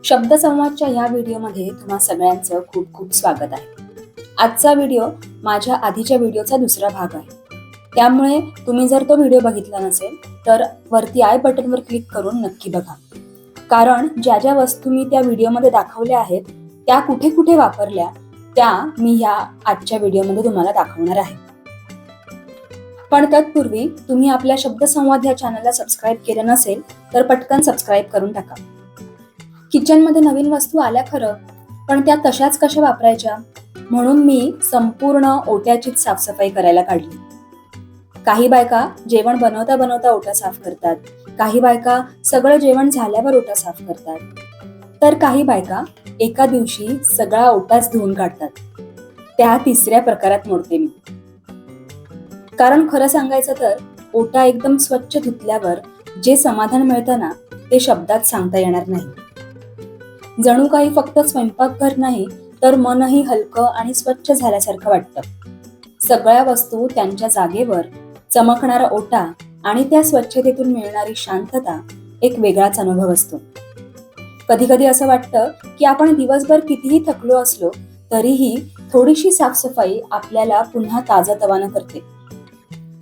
शब्दसंवादच्या या व्हिडिओमध्ये तुम्हा सगळ्यांचं खूप खूप स्वागत आहे। आजचा व्हिडिओ माझ्या आधीच्या व्हिडिओचा दुसरा भाग आहे, त्यामुळे तुम्ही जर तो व्हिडिओ बघितला नसेल तर वरती आय बटनवर क्लिक करून नक्की बघा, कारण ज्या ज्या वस्तू मी त्या व्हिडिओमध्ये दाखवल्या आहेत त्या कुठे कुठे वापरल्या त्या मी ह्या आजच्या व्हिडिओमध्ये तुम्हाला दाखवणार आहे। पण तत्पूर्वी तुम्ही आपल्या शब्दसंवाद या चॅनलला सबस्क्राईब केलं नसेल तर पटकन सबस्क्राईब करून टाका। किचनमध्ये नवीन वस्तू आल्या खरं, पण त्या तशाच कशा वापरायच्या म्हणून मी संपूर्ण ओट्याचीच साफसफाई करायला काढली। काही बायका जेवण बनवता बनवता ओटा साफ करतात, काही बायका सगळं जेवण झाल्यावर ओटा साफ करतात, तर काही बायका एका दिवशी सगळा ओटाच धुवून काढतात। त्या तिसऱ्या प्रकारात मोडते मी, कारण खरं सांगायचं तर ओटा एकदम स्वच्छ धुतल्यावर जे समाधान मिळतं ना ते शब्दात सांगता येणार नाही। जणू काही फक्त स्वयंपाकघर नाही तर मनही हलकं आणि स्वच्छ झाल्यासारखं वाटतं। सगळ्या वस्तू त्यांच्या जागेवर, चमकणारा ओटा आणि त्या स्वच्छतेतून मिळणारी शांतता एक वेगळाच अनुभव असतो। कधी कधी असं वाटतं की आपण दिवसभर कितीही थकलो असलो तरीही थोडीशी साफसफाई आपल्याला पुन्हा ताजंतवानं करते।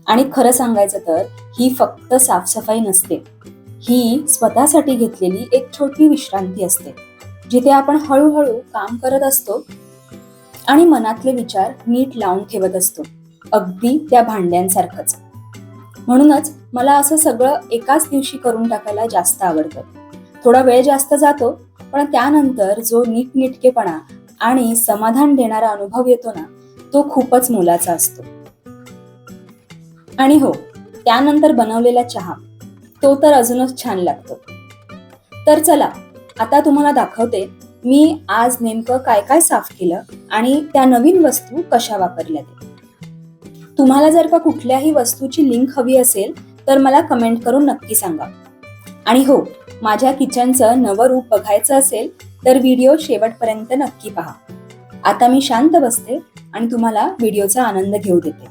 आणि खरं सांगायचं तर ही फक्त साफसफाई नसते, ही स्वतःसाठी घेतलेली एक छोटी विश्रांती असते, जिथे आपण हळूहळू काम करत असतो आणि मनातले विचार नीट लावून ठेवत असतो, अगदी त्या भांड्यांसारखंच। म्हणूनच मला असं सगळं एकाच दिवशी करून टाकायला जास्त आवडतं। थोडा वेळ जास्त जातो, पण त्यानंतर जो नीटनेटकेपणा आणि समाधान देणारा अनुभव येतो ना तो खूपच मोलाचा असतो। आणि हो, त्यानंतर बनवलेला चहा तो तर अजूनच छान लागतो। तर चला आता तुम्हाला दाखवते मी आज नेमकं काय काय साफ केलं आणि त्या नवीन वस्तू कशा वापरल्या ते। तुम्हाला जर का कुठल्याही वस्तूची लिंक हवी असेल तर मला कमेंट करून नक्की सांगा। आणि हो, माझ्या किचनचं नवं रूप बघायचं असेल तर व्हिडिओ शेवटपर्यंत नक्की पहा। आता मी शांत बसते आणि तुम्हाला व्हिडिओचा आनंद घेऊ देते।